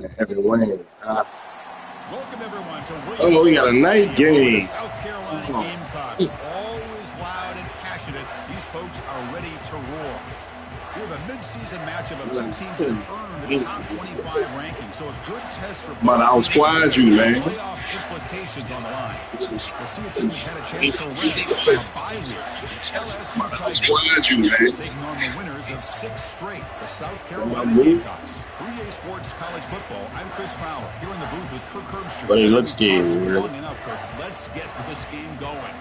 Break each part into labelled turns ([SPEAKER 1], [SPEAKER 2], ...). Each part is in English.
[SPEAKER 1] Heavy Wayne.
[SPEAKER 2] Welcome everyone to
[SPEAKER 1] Oh, we got a night
[SPEAKER 2] Stadium, home of the
[SPEAKER 1] game.
[SPEAKER 2] South Carolina Gamecocks. Always loud and passionate. These folks are ready to roar. We have a mid-season matchup of two teams that have earned a top 25 ranking, so a good test for
[SPEAKER 1] Man, I'll squad you, man.
[SPEAKER 2] playoff implications on the line. We'll see a team that's had a chance to rest from a bye week. LSU Tigers
[SPEAKER 1] You, man.
[SPEAKER 2] taking on the winners of 6 straight, the South Carolina Gamecocks. 3A Sports College Football. I'm Chris Fowler here in the booth with Kirk Herbstreit.
[SPEAKER 1] But he looks scared.
[SPEAKER 2] Long enough, Kirk. Let's get this game going.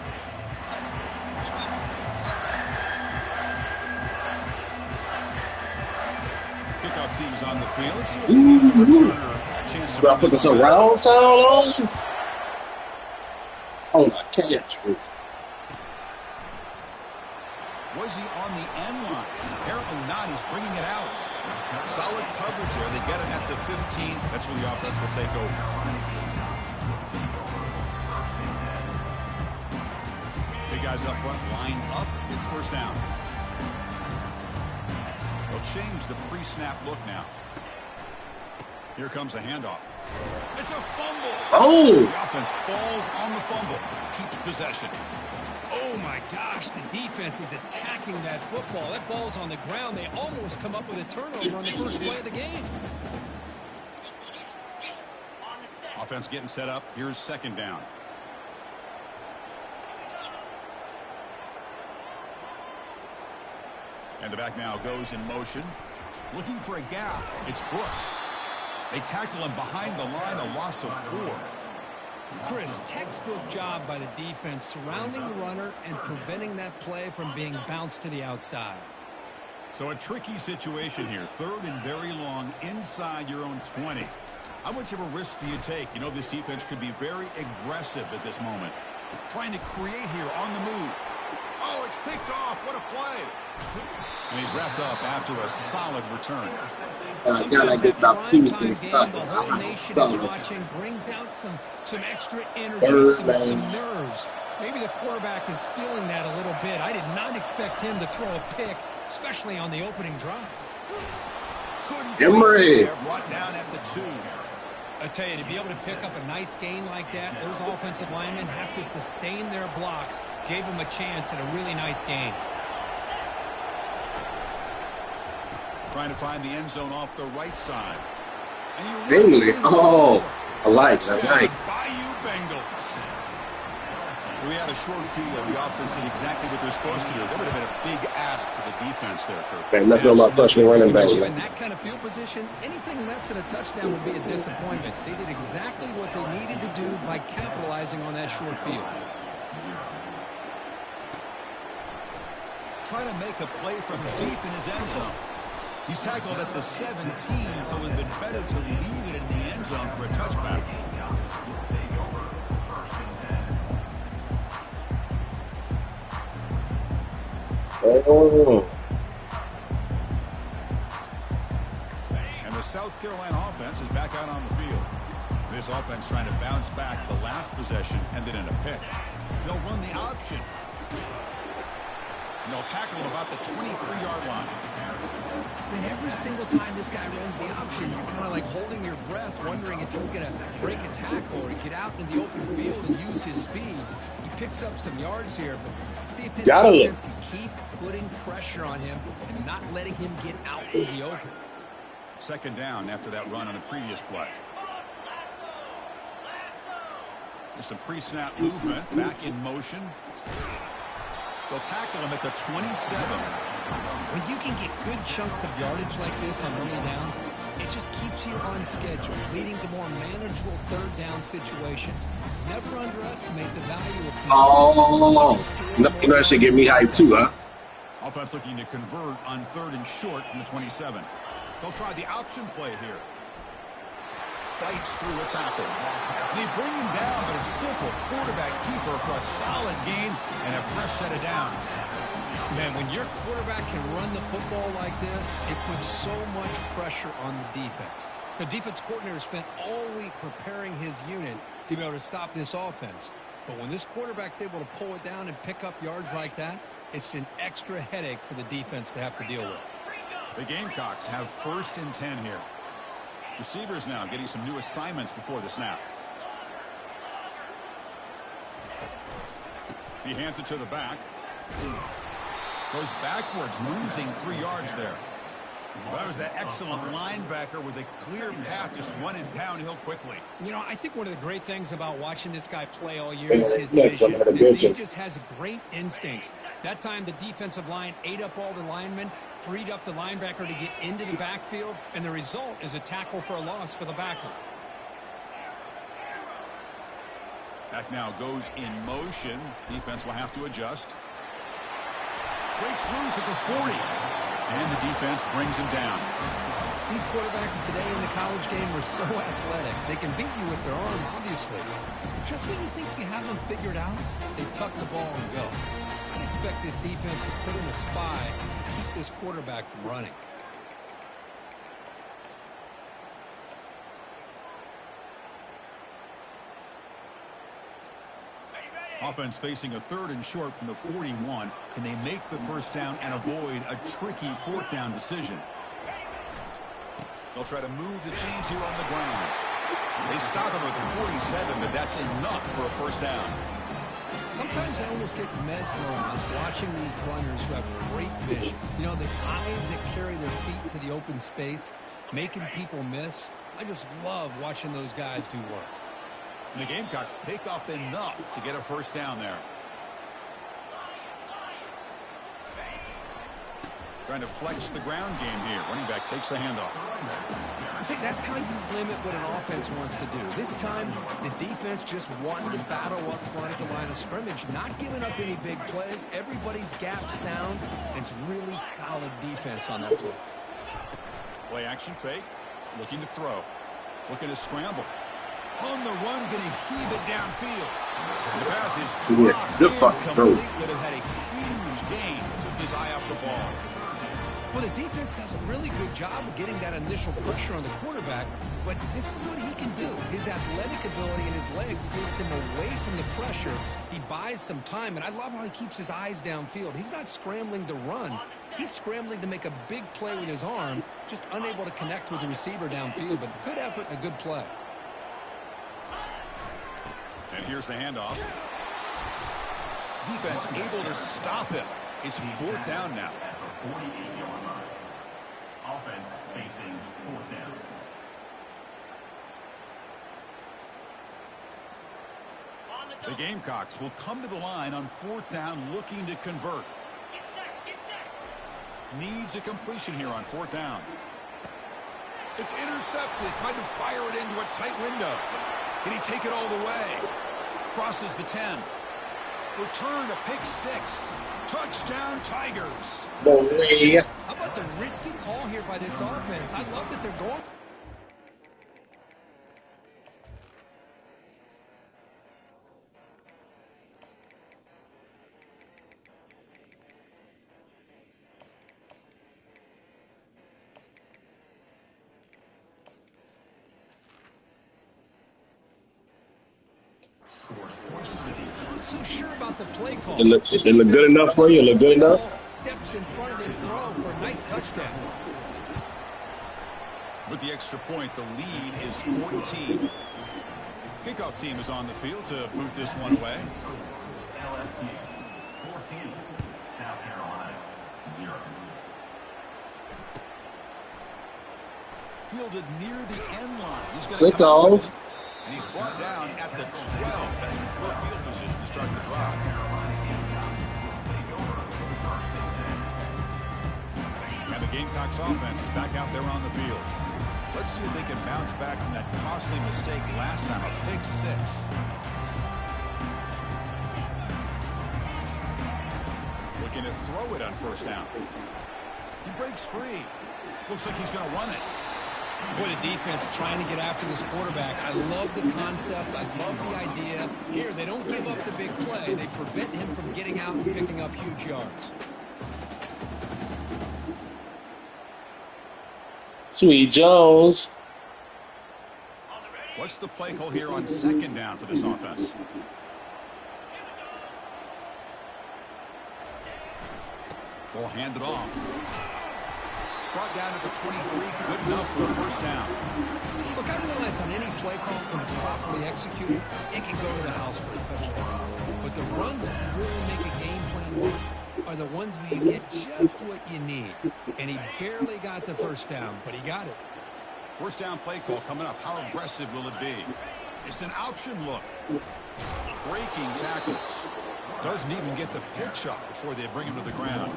[SPEAKER 2] Kickoff team is on the field. Let's see if we give the returner a chance to
[SPEAKER 1] Do I put the surround sound on? Oh, my catch.
[SPEAKER 2] Was he on the end line? Apparently not. He's bringing it out. Solid coverage there. They get him at the 15. That's where the offense will take over. Big guys up front, line up. It's first down. They'll change the pre-snap look now. Here comes a handoff. It's a fumble.
[SPEAKER 1] Oh!
[SPEAKER 2] The offense falls on the fumble. Keeps possession.
[SPEAKER 3] Oh, my gosh, the defense is attacking that football. That ball's on the ground. They almost come up with a turnover on the first play of the game.
[SPEAKER 2] Offense getting set up. Here's second down. And the back now goes in motion. Looking for a gap. It's Brooks. They tackle him behind the line, a loss of 4.
[SPEAKER 3] Chris, textbook job by the defense surrounding the runner and preventing that play from being bounced to the outside.
[SPEAKER 2] So a tricky situation here. Third and very long inside your own 20. How much of a risk do you take? You know this defense could be very aggressive at this moment. Trying to create here on the move. Oh, it's picked off. What a play. And he's wrapped up after a solid return.
[SPEAKER 3] Sometimes that primetime game, the whole nation is watching, brings out some extra energy, some nerves. Maybe the quarterback is feeling that a little bit. I did not expect him to throw a pick, especially on the opening drive.
[SPEAKER 1] Emory.
[SPEAKER 2] Brought down at the 2.
[SPEAKER 3] I tell you, to be able to pick up a nice gain like that, those offensive linemen have to sustain their blocks. Gave them a chance at a really nice gain.
[SPEAKER 2] Trying to find the end zone off the right side.
[SPEAKER 1] Stingley. Oh, I like that.
[SPEAKER 2] Bayou Bengals. We had a short field. The offense did exactly what they're supposed to do. That would have been a big ask for the defense there, Kirk.
[SPEAKER 1] Man, that's not my freshman running back.
[SPEAKER 3] In that kind of field position, anything less than a touchdown would be a disappointment. They did exactly what they needed to do by capitalizing on that short field.
[SPEAKER 2] Trying to make a play from deep in his end zone. He's tackled at the 17, so it would have been better to leave it in the end zone for a touchback.
[SPEAKER 1] Oh.
[SPEAKER 2] And the South Carolina offense is back out on the field. This offense trying to bounce back. The last possession ended in a pick. They'll run the option. And they'll tackle him about the 23-yard line.
[SPEAKER 3] And every single time this guy runs the option, you're kind of like holding your breath, wondering if he's going to break a tackle or get out into the open field and use his speed. He picks up some yards here, but see if this defense can keep putting pressure on him and not letting him get out in the open.
[SPEAKER 2] Second down after that run on the previous play. There's some pre-snap movement, back in motion. They'll tackle him at the 27.
[SPEAKER 3] When you can get good chunks of yardage like this on early downs, it just keeps you on schedule, leading to more manageable third down situations. Never underestimate the value of consistent.
[SPEAKER 1] You know that should get me hyped too, huh?
[SPEAKER 2] Offense looking to convert on third and short from the 27. They'll try the option play here. Fights through a tackle. They bring him down, but a simple quarterback keeper for a solid gain and a fresh set of downs.
[SPEAKER 3] Man, when your quarterback can run the football like this, it puts so much pressure on the defense. The defense coordinator spent all week preparing his unit to be able to stop this offense. But when this quarterback's able to pull it down and pick up yards like that, it's an extra headache for the defense to have to deal with.
[SPEAKER 2] The Gamecocks have first and 10 here. Receivers now getting some new assignments before the snap. He hands it to the back. Goes backwards, losing 3 yards there. Well, that was that excellent linebacker with a clear path, just running downhill quickly.
[SPEAKER 3] You know, I think one of the great things about watching this guy play all year is his vision. He just has great instincts. That time, the defensive line ate up all the linemen, freed up the linebacker to get into the backfield, and the result is a tackle for a loss for the backer.
[SPEAKER 2] Back now goes in motion. Defense will have to adjust. Breaks loose at the 40. And the defense brings him down.
[SPEAKER 3] These quarterbacks today in the college game are so athletic. They can beat you with their arm, obviously. Just when you think you have them figured out, they tuck the ball and go. I'd expect this defense to put in a spy and keep this quarterback from running.
[SPEAKER 2] Offense facing a 3rd and short from the 41. Can they make the first down and avoid a tricky 4th down decision? They'll try to move the chains here on the ground. They stop him at the 47, but that's enough for a first down.
[SPEAKER 3] Sometimes I almost get mesmerized watching these runners who have great vision. You know, the eyes that carry their feet to the open space, making people miss. I just love watching those guys do work.
[SPEAKER 2] And the Gamecocks pick up enough to get a first down there. Trying to flex the ground game here. Running back takes the handoff.
[SPEAKER 3] See, that's how you limit what an offense wants to do. This time, the defense just wanted to battle up front at the line of scrimmage, not giving up any big plays. Everybody's gap sound, and it's really solid defense on that play.
[SPEAKER 2] Play action fake. Looking to throw. Looking to scramble. On the run, going to heave it downfield. And the pass is dropped incomplete, would have had a huge gain. Took his eye off the ball.
[SPEAKER 3] Well, the defense does a really good job of getting that initial pressure on the quarterback, but this is what he can do. His athletic ability and his legs gets him away from the pressure. He buys some time, and I love how he keeps his eyes downfield. He's not scrambling to run. He's scrambling to make a big play with his arm, just unable to connect with the receiver downfield, but good effort and a good play.
[SPEAKER 2] And here's the handoff. Defense able to stop him. It's 4th down now.
[SPEAKER 4] Offense facing 4th down.
[SPEAKER 2] The Gamecocks will come to the line on 4th down looking to convert. Needs a completion here on 4th down. It's intercepted. Tried to fire it into a tight window. Can he take it all the way? Crosses the 10. Return to pick 6. Touchdown, Tigers.
[SPEAKER 3] How about the risky call here by this offense? I love that they're going. I'm not so sure about the play call.
[SPEAKER 1] It look good enough for you? It look good enough?
[SPEAKER 3] Steps in front of this throw for a nice touchdown.
[SPEAKER 2] With the extra point, the lead is 14. Kickoff team is on the field to boot this one away.
[SPEAKER 4] LSU 14, South Carolina 0.
[SPEAKER 2] Fielded near the end line. He's going
[SPEAKER 1] Click off.
[SPEAKER 2] And he's brought down at the 12. That's poor field position to start the drive. And the Gamecocks offense is back out there on the field. Let's see if they can bounce back from that costly mistake last time, a pick 6. Looking to throw it on 1st down. He breaks free. Looks like he's going to run it.
[SPEAKER 3] Boy, the defense trying to get after this quarterback. I love the concept. I love the idea. Here, they don't give up the big play. They prevent him from getting out and picking up huge yards.
[SPEAKER 1] Sweet Jones.
[SPEAKER 2] What's the play call here on 2nd down for this offense? We'll hand it off. brought down to the 23. Good enough for a first down.
[SPEAKER 3] Look, I realize on any play call, when it's properly executed, it can go to the house for a touchdown. But the runs that really make a game plan work are the ones where you get just what you need. And he barely got the first down, but he got it.
[SPEAKER 2] First down play call coming up. How aggressive will it be? It's an option look. Breaking tackles. Doesn't even get the pitch up before they bring him to the ground.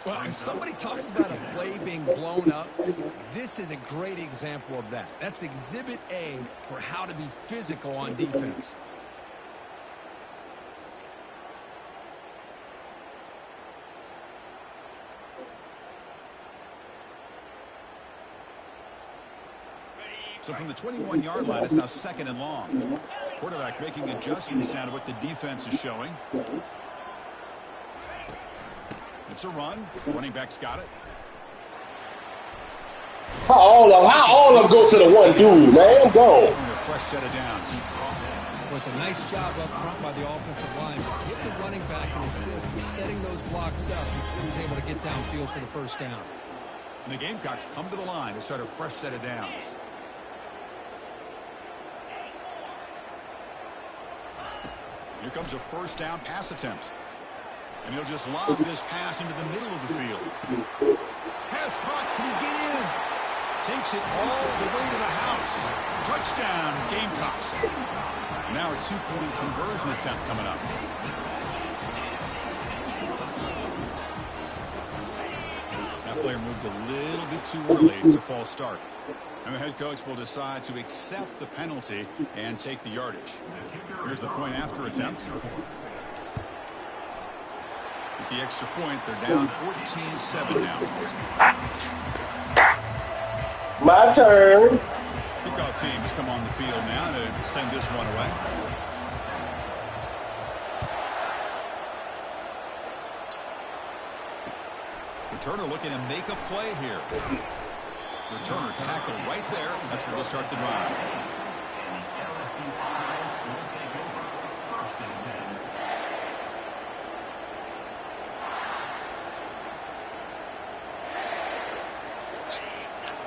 [SPEAKER 3] Well, if somebody talks about a play being blown up, this is a great example of that. That's Exhibit A for how to be physical on defense.
[SPEAKER 2] So from the 21-yard line, it's now 2nd and long. Quarterback making adjustments down to what the defense is showing. It's a run. Running back's got it.
[SPEAKER 5] How all of them go to the one dude, man? Go.
[SPEAKER 2] A fresh set of downs.
[SPEAKER 3] Well, it's a nice job up front by the offensive line. Give the running back an assist for setting those blocks up before he was able to get downfield for the first down.
[SPEAKER 2] And the Gamecocks come to the line to start a fresh set of downs. Here comes a first down pass attempt. And he'll just lob this pass into the middle of the field. Pass caught. Can he get in? Takes it all the way to the house. Touchdown, Gamecocks. Now a 2-point conversion attempt coming up. That player moved a little bit too early. It's a false start. And the head coach will decide to accept the penalty and take the yardage. Here's the point after attempt. With the extra point, they're down 14-7 now.
[SPEAKER 5] My turn.
[SPEAKER 2] Kickoff team has come on the field now to send this one away. Returner looking to make a play here. Returner tackle right there. That's where they'll start the drive.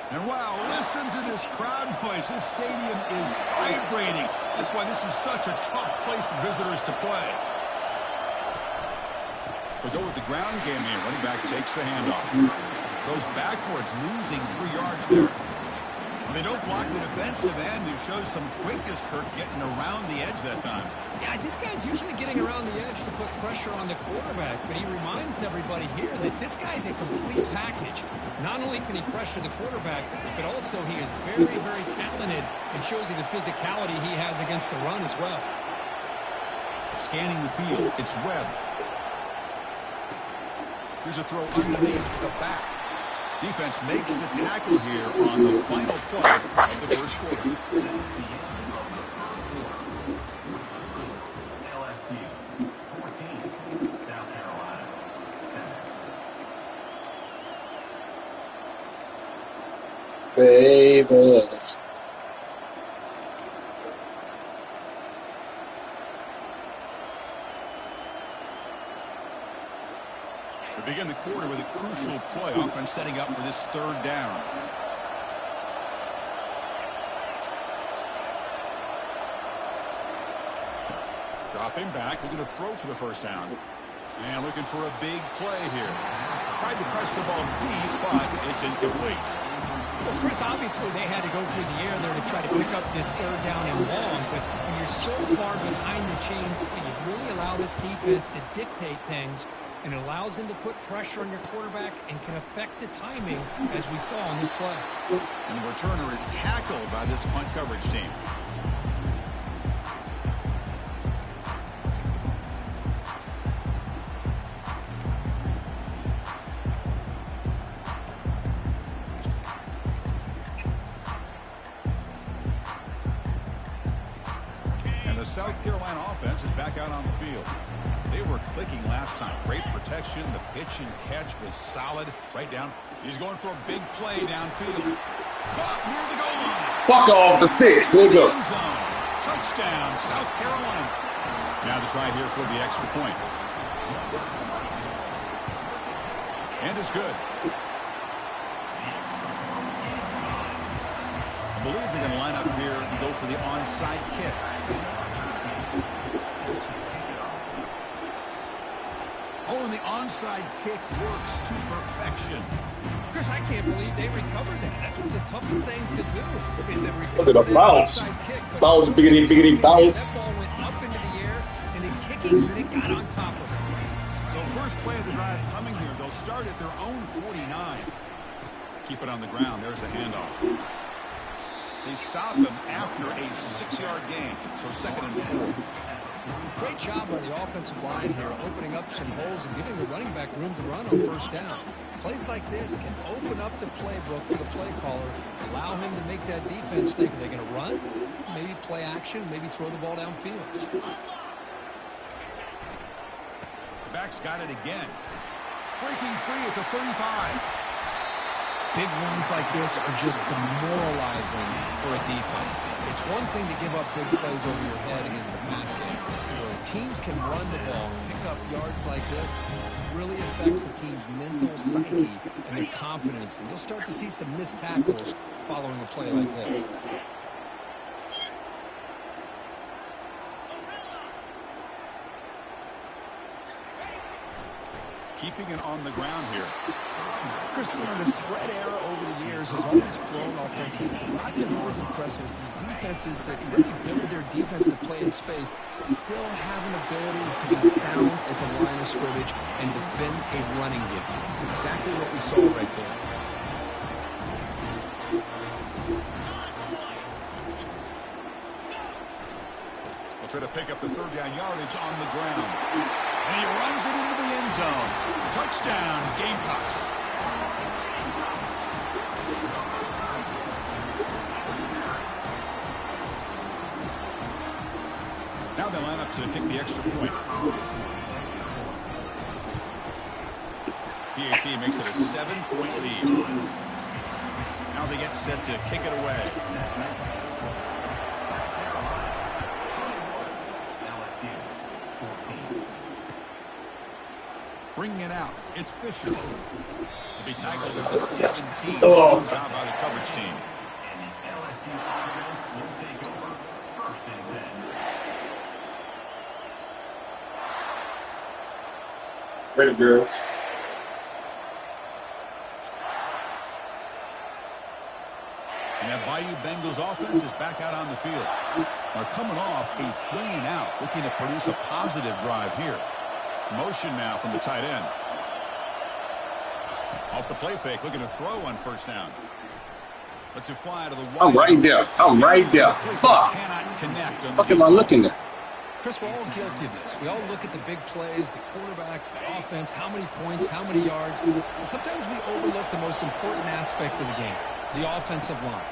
[SPEAKER 2] And wow, listen to this crowd noise. This stadium is vibrating. That's why this is such a tough place for visitors to play. They go with the ground game here. Running back takes the handoff. Goes backwards, losing 3 yards there. And they don't block the defensive end, who shows some quickness, Kirk, getting around the edge that time.
[SPEAKER 3] Yeah, this guy's usually getting around the edge to put pressure on the quarterback, but he reminds everybody here that this guy's a complete package. Not only can he pressure the quarterback, but also he is very, very talented and shows you the physicality he has against the run as well.
[SPEAKER 2] Scanning the field, it's Webb. Here's a throw underneath the back. Defense makes the tackle here on the final play of the first quarter.
[SPEAKER 4] LSU 14, South Carolina 7.
[SPEAKER 5] Baby.
[SPEAKER 2] We begin the quarter with a crucial play. Offense setting up for this 3rd down. Dropping back, looking to throw for the first down. And looking for a big play here. Tried to press the ball deep, but it's incomplete.
[SPEAKER 3] Well, Chris, obviously they had to go through the air there to try to pick up this 3rd down and long, but when you're so far behind the chains, you really allow this defense to dictate things, and it allows them to put pressure on your quarterback and can affect the timing, as we saw on this play.
[SPEAKER 2] And the returner is tackled by this punt coverage team. And the South Carolina offense is back out on the field. They were clicking last time. Great protection. The pitch and catch was solid. Right down. He's going for a big play downfield. Caught near the goal line.
[SPEAKER 5] Fuck off the sticks, nigga.
[SPEAKER 2] End zone. Touchdown, South Carolina. Now the try here for the extra point. And it's good. believe they're going to line up here and go for the onside kick. Oh, and the onside kick works to perfection.
[SPEAKER 3] Chris, I can't believe they recovered that. That's one of the toughest things to do, is that
[SPEAKER 5] Look at the bounce. Bounce, biggity, biggity, bounce.
[SPEAKER 3] That ball went up into the air, and the kicking unit got on top of it.
[SPEAKER 2] So first play of the drive coming here. They'll start at their own 49. Keep it on the ground. There's the handoff. They stop them after a 6-yard gain. So 2nd and 4.
[SPEAKER 3] Great job by the offensive line here, opening up some holes and giving the running back room to run on first down. Plays like this can open up the playbook for the play caller, allow him to make that defense think, are they going to run? Maybe play action, maybe throw the ball downfield.
[SPEAKER 2] The back's got it again. Breaking free at the 35.
[SPEAKER 3] Big runs like this are just demoralizing for a defense. It's one thing to give up big plays over your head against the pass game. When teams can run the ball, pick up yards like this, it really affects the team's mental psyche and their confidence. And you'll start to see some missed tackles following a play like this.
[SPEAKER 2] Keeping it on the ground here.
[SPEAKER 3] Chris, the spread era over the years has always grown offensively. I've been always impressed with the defenses that really build their defense to play in space, still have an ability to be sound at the line of scrimmage and defend a running game. It's exactly what we saw right there.
[SPEAKER 2] We'll try to pick up the 3rd down yardage on the ground. And he runs it into the end zone. Touchdown, Gamecocks. Now they line up to kick the extra point. PAT makes it a 7-point lead. Now they get set to kick it away. Bringing it out. It's Fisher. To be tackled at the 17.
[SPEAKER 5] Oh.
[SPEAKER 2] Good job by the coverage team.
[SPEAKER 4] And the LSU offense will take over 1st and 10.
[SPEAKER 5] Ready, girl.
[SPEAKER 2] And that Bayou Bengals offense is back out on the field. They're coming off a 3-and-out, looking to produce a positive drive here. Motion now from the tight end. Off the play fake, looking to throw on 1st down. Lets it fly to the wide.
[SPEAKER 1] I'm right there. I'm right there. Fuck.
[SPEAKER 2] Cannot connect on the
[SPEAKER 1] Fuck am I looking at?
[SPEAKER 3] Chris, we're all guilty of this. We all look at the big plays, the quarterbacks, the offense, how many points, how many yards. And sometimes we overlook the most important aspect of the game, the offensive line.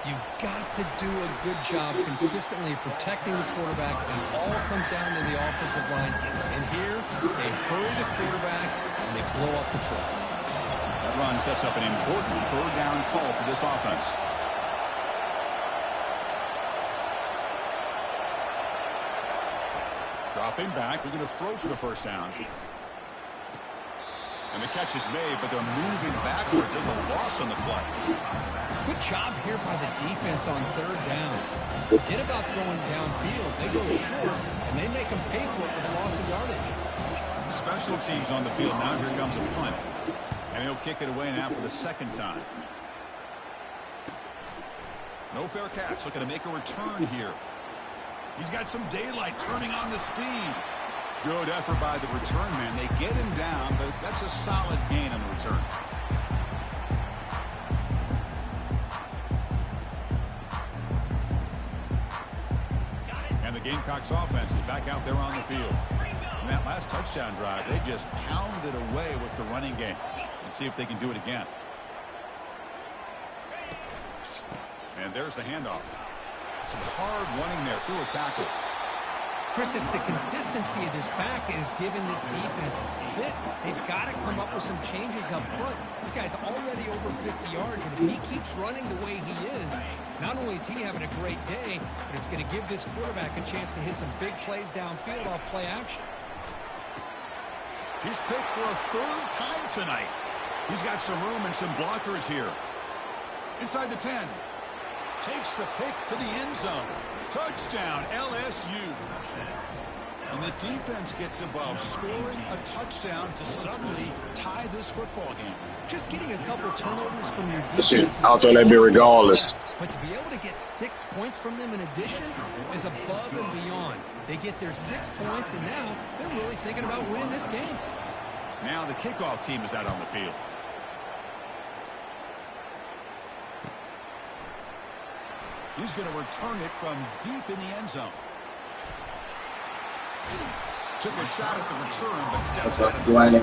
[SPEAKER 3] You've got to do a good job consistently protecting the quarterback, and it all comes down to the offensive line. And here, they hurry the quarterback, and they blow up the play.
[SPEAKER 2] That run sets up an important 3rd down call for this offense. Dropping back, we're going to throw for the 1st down. And the catch is made, but they're moving backwards. There's a loss on the play.
[SPEAKER 3] Good job here by the defense on 3rd down. Forget about throwing downfield. They go short, and they make them pay for it with a loss of yardage.
[SPEAKER 2] Special teams on the field. Now here comes a punt. And he'll kick it away now for the 2nd time. No fair catch. Looking to make a return here. He's got some daylight turning on the speed. Good effort by the return man. They get him down, but that's a solid gain on the return. And the Gamecocks offense is back out there on the field. In that last touchdown drive, they just pounded away with the running game. Let's see if they can do it again. And there's the handoff. Some hard running there through a tackle.
[SPEAKER 3] Chris, it's the consistency of this back is giving this defense fits. They've got to come up with some changes up front. This guy's already over 50 yards, and if he keeps running the way he is, not only is he having a great day, but it's going to give this quarterback a chance to hit some big plays downfield off play action.
[SPEAKER 2] He's picked for a 3rd time tonight. He's got some room and some blockers here. Inside the 10. Takes the pick to the end zone. Touchdown, LSU. And the defense gets involved, scoring a touchdown to suddenly tie this football game.
[SPEAKER 3] Just getting a couple turnovers from your
[SPEAKER 5] That shit,
[SPEAKER 3] defense.
[SPEAKER 5] I'll turn that be regardless.
[SPEAKER 3] But to be able to get 6 points from them in addition is above and beyond. They get their 6 points, and now they're really thinking about winning this game.
[SPEAKER 2] Now the kickoff team is out on the field. He's going to return it from deep in the end zone. Took a shot at the return, but steps out of the 24.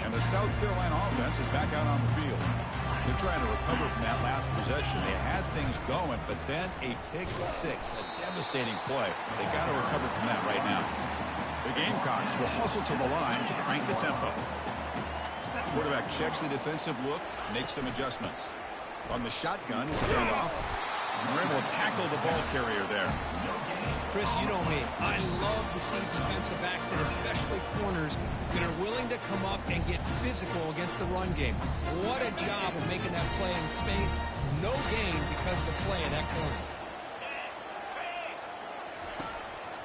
[SPEAKER 2] And the South Carolina offense is back out on the field. They're trying to recover from that last possession. They had things going, but then a pick six, a devastating play. They got to recover from that right now. The Gamecocks will hustle to the line to crank the tempo. Quarterback checks the defensive look, makes some adjustments. On the shotgun, it's a handoff. And we're able to tackle the ball carrier there.
[SPEAKER 3] Chris, you know me. I love to see defensive backs, and especially corners, that are willing to come up and get physical against the run game. What a job of making that play in space. No gain because of the play in that corner.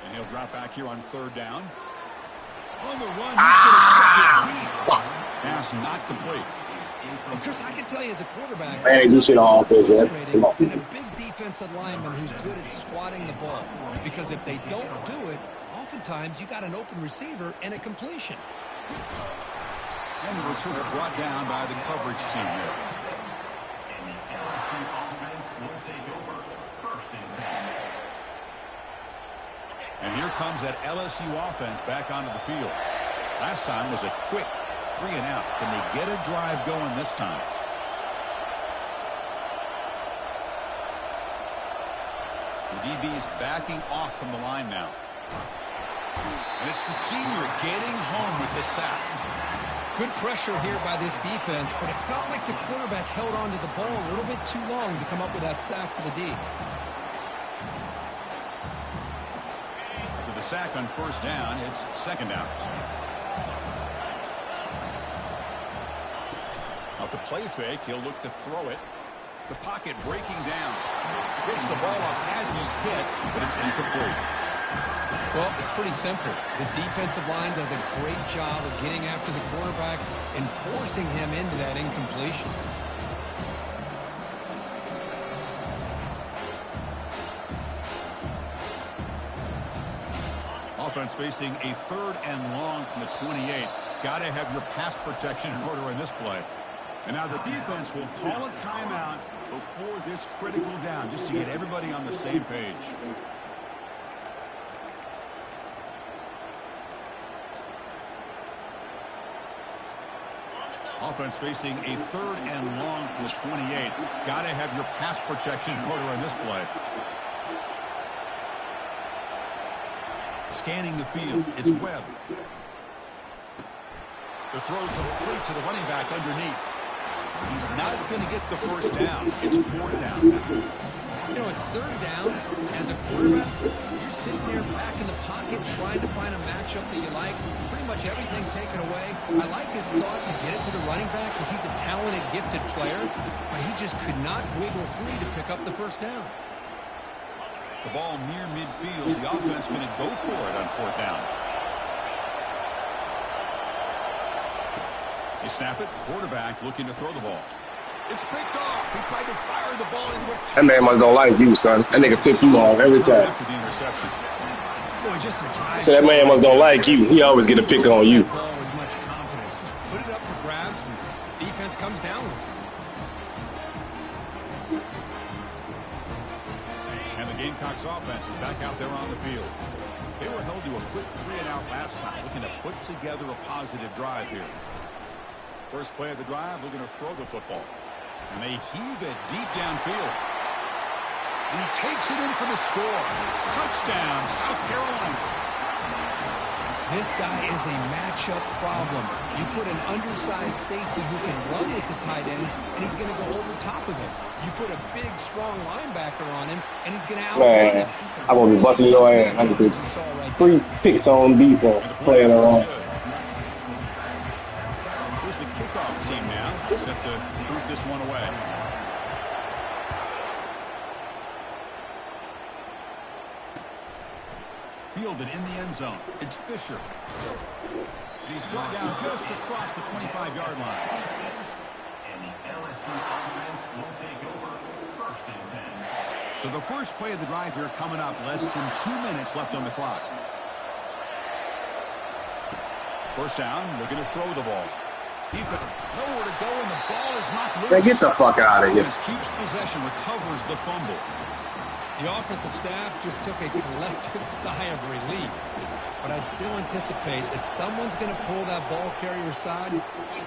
[SPEAKER 2] And he'll drop back here on third down. On the run, he's going to check it deep. Pass not complete.
[SPEAKER 3] Well, Chris, I can tell you as a quarterback,
[SPEAKER 5] Man, you should all play that. Come on.
[SPEAKER 3] and a big defensive lineman who's good at swatting the ball. Because if they don't do it, oftentimes you got an open receiver and a completion.
[SPEAKER 2] And the returner brought down by the coverage team here.
[SPEAKER 4] And the LSU offense will take over. First and 10.
[SPEAKER 2] And here comes that LSU offense back onto the field. Last time was a quick 3-and-out. Can they get a drive going this time? The DB's backing off from the line now. And it's the senior getting home with the sack.
[SPEAKER 3] Good pressure here by this defense, but it felt like the quarterback held on to the ball a little bit too long to come up with that sack for the D.
[SPEAKER 2] After the sack on first down, it's second down. Off the play fake, he'll look to throw it. The pocket breaking down. Gets the ball off as he's hit, but it's incomplete.
[SPEAKER 3] Well, it's pretty simple. The defensive line does a great job of getting after the quarterback and forcing him into that incompletion.
[SPEAKER 2] Offense facing a 3rd and long from the 28. Got to have your pass protection in order in this play. And now the defense will call a timeout before this critical down, just to get everybody on the same page. Offense facing a 3rd and long from the 28. Got to have your pass protection in order in this play. Scanning the field, it's Webb. The throw complete to the running back underneath. He's not going to get the first down. It's 4th down.
[SPEAKER 3] You know, it's 3rd down. As a quarterback, you're sitting there back in the pocket trying to find a matchup that you like. Pretty much everything taken away. I like his thought to get it to the running back because he's a talented, gifted player. But he just could not wiggle free to pick up the first down.
[SPEAKER 2] The ball near midfield. The offense going to go for it on 4th down. They snap it. Quarterback looking to throw the ball. It's picked off. He tried to fire the ball into a...
[SPEAKER 5] That man must don't like you, son. That nigga pick you off every time.
[SPEAKER 2] After the interception.
[SPEAKER 3] Boy, just a drive.
[SPEAKER 5] So that man must don't like you. He always get a pick on you.
[SPEAKER 3] Ball with much confidence. Just put it up for grabs, and defense comes down with it.
[SPEAKER 2] And the Gamecocks offense is back out there on the field. They were held to a quick 3-and-out last time, looking to put together a positive drive here. First play of the drive, looking to throw the football. And they heave it deep downfield. And he takes it in for the score. Touchdown, South Carolina.
[SPEAKER 3] This guy is a matchup problem. You put an undersized safety who can run with the tight end, and he's going to go over top of him. You put a big, strong linebacker on him, and he's going to outrun him.
[SPEAKER 5] I'm going to be busting your ass. I'm going to put 3 picks on defense playing around.
[SPEAKER 2] Here's the kickoff team now, set to boot this one away. Fielded in the end zone. It's Fisher. And he's brought down just across the 25-yard line.
[SPEAKER 4] And the LSU offense will take over 1st and 10.
[SPEAKER 2] So the first play of the drive here coming up. Less than 2 minutes left on the clock. First down, looking to throw the ball. Defense, nowhere to go, and the ball is not loose.
[SPEAKER 1] Hey, get the fuck out of here.
[SPEAKER 2] Keeps possession, recovers the fumble.
[SPEAKER 3] The offensive staff just took a collective sigh of relief. But I'd still anticipate that someone's going to pull that ball carrier side.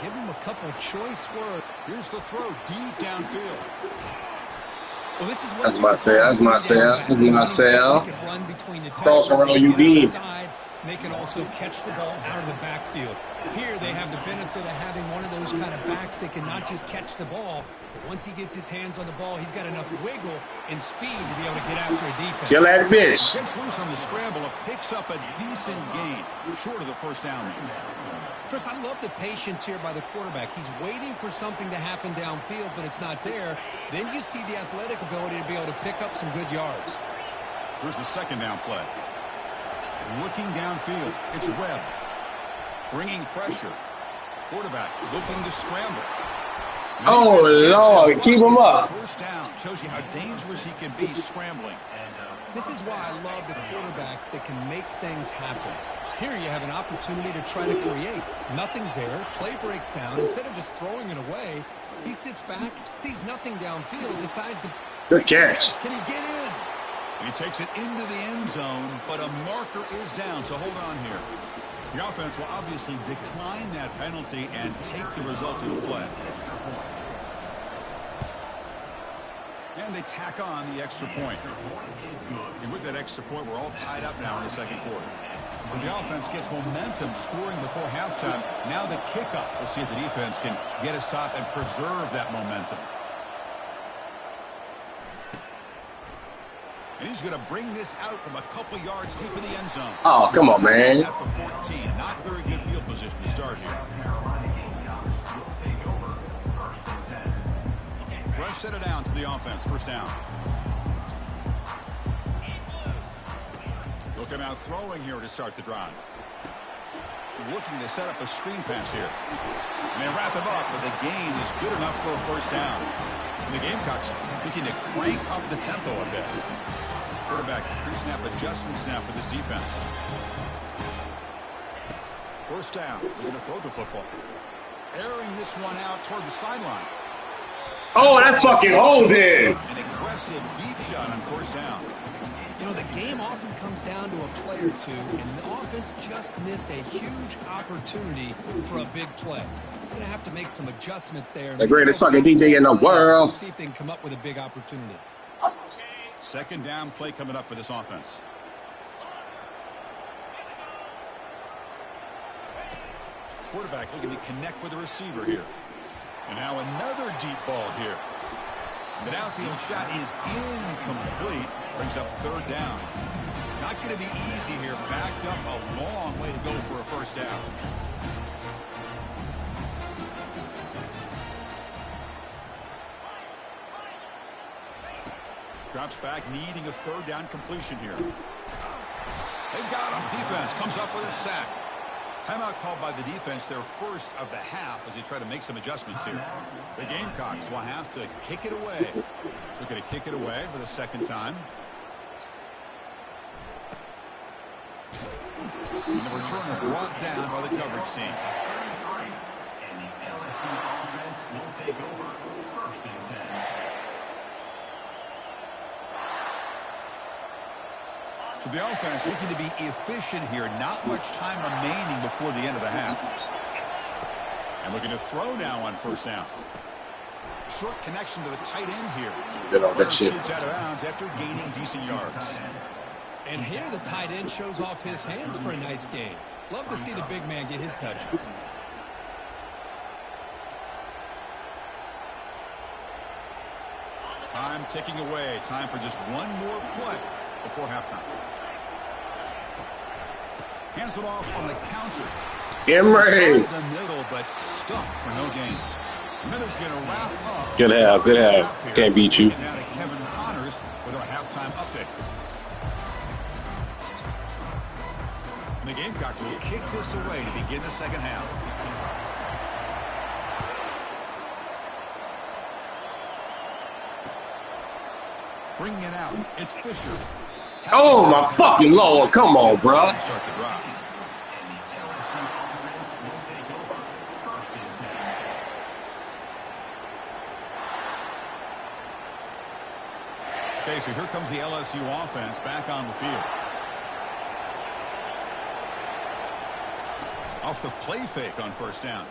[SPEAKER 3] Give him a couple of choice words.
[SPEAKER 2] Here's the throw deep downfield.
[SPEAKER 3] Well, this is what
[SPEAKER 1] That's myself.
[SPEAKER 5] Cross around you, Dean.
[SPEAKER 3] They can also catch the ball out of the backfield. Here they have the benefit of having one of those kind of backs that can not just catch the ball, but once he gets his hands on the ball, he's got enough wiggle and speed to be able to get after a defense.
[SPEAKER 5] Kill that bitch.
[SPEAKER 2] Gets loose on the scramble, picks up a decent gain, short of the first down.
[SPEAKER 3] Chris, I love the patience here by the quarterback. He's waiting for something to happen downfield, but it's not there. Then you see the athletic ability to be able to pick up some good yards.
[SPEAKER 2] Here's the second down play. Looking downfield, it's Webb. Bringing pressure. Quarterback looking to scramble.
[SPEAKER 5] Oh, Lord, keep him up.
[SPEAKER 2] First down shows you how dangerous he can be scrambling.
[SPEAKER 3] This is why I love the quarterbacks that can make things happen. Here you have an opportunity to try to create. Nothing's there. Play breaks down. Instead of just throwing it away, he sits back, sees nothing downfield, decides to...
[SPEAKER 1] Good catch.
[SPEAKER 2] Can he get in? He takes it into the end zone, but a marker is down, so hold on here. The offense will obviously decline that penalty and take the result of the play. And they tack on the extra point. And with that extra point, we're all tied up now in the second quarter. So the offense gets momentum scoring before halftime. Now the kickoff. We'll see if the defense can get a stop and preserve that momentum. And he's going to bring this out from a couple yards deep in the end zone.
[SPEAKER 1] Oh, come on, man.
[SPEAKER 2] At the 14. Not very good field position to start here. Fresh set it down to the offense. First down. Looking out throwing here to start the drive. Looking to set up a screen pass here. And they wrap him up, but the gain is good enough for a first down. And the Gamecocks looking to crank up the tempo a bit. Quarterback pre-snap adjustments now for this defense. First down. They're going to throw the football. Airing this one out toward the sideline.
[SPEAKER 5] Oh, that's fucking holding.
[SPEAKER 2] An aggressive deep shot on first down.
[SPEAKER 3] You know, the game often comes down to a play or two, and the offense just missed a huge opportunity for a big play. They're going to have to make some adjustments there.
[SPEAKER 1] The greatest fucking DJ in the world.
[SPEAKER 3] See if they can come up with a big opportunity.
[SPEAKER 2] Second down play coming up for this offense. Quarterback looking to connect with the receiver here. And now another deep ball here. The downfield shot is incomplete. Brings up third down. Not going to be easy here. Backed up a long way to go for a first down. Drops back, needing a third down completion here. They've got him. Defense comes up with a sack. Timeout called by the defense, their first of the half, as they try to make some adjustments here. The Gamecocks will have to kick it away. They're going to kick it away for the second time. And the returner brought down by the coverage team.
[SPEAKER 4] And the LSU offense will take over 1st and 10.
[SPEAKER 2] So the offense looking to be efficient here. Not much time remaining before the end of the half. And looking to throw now on first down. Short connection to the tight end here.
[SPEAKER 1] Get off that shit.
[SPEAKER 2] Out of bounds after gaining decent yards.
[SPEAKER 3] And here the tight end shows off his hands for a nice game. Love to see the big man get his touches.
[SPEAKER 2] Time ticking away. Time for just one more play before halftime. Hands it off on the counter.
[SPEAKER 5] Emery.
[SPEAKER 2] The middle, but stuck for no gain. Miller's going to wrap up.
[SPEAKER 5] Good half. Can't beat you.
[SPEAKER 2] Now to Kevin Connors with our halftime update. And the Gamecocks will kick this away to begin the second half. Bringing it out, it's Fisher.
[SPEAKER 5] Oh, my fucking Lord. Come on, bro.
[SPEAKER 2] Start the drive. Okay, so here comes the LSU offense back on the field. Off the play fake on first down.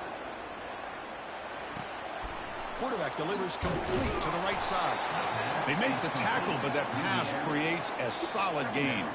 [SPEAKER 2] Quarterback delivers complete to the right side. They make the tackle, but that pass creates a solid gain.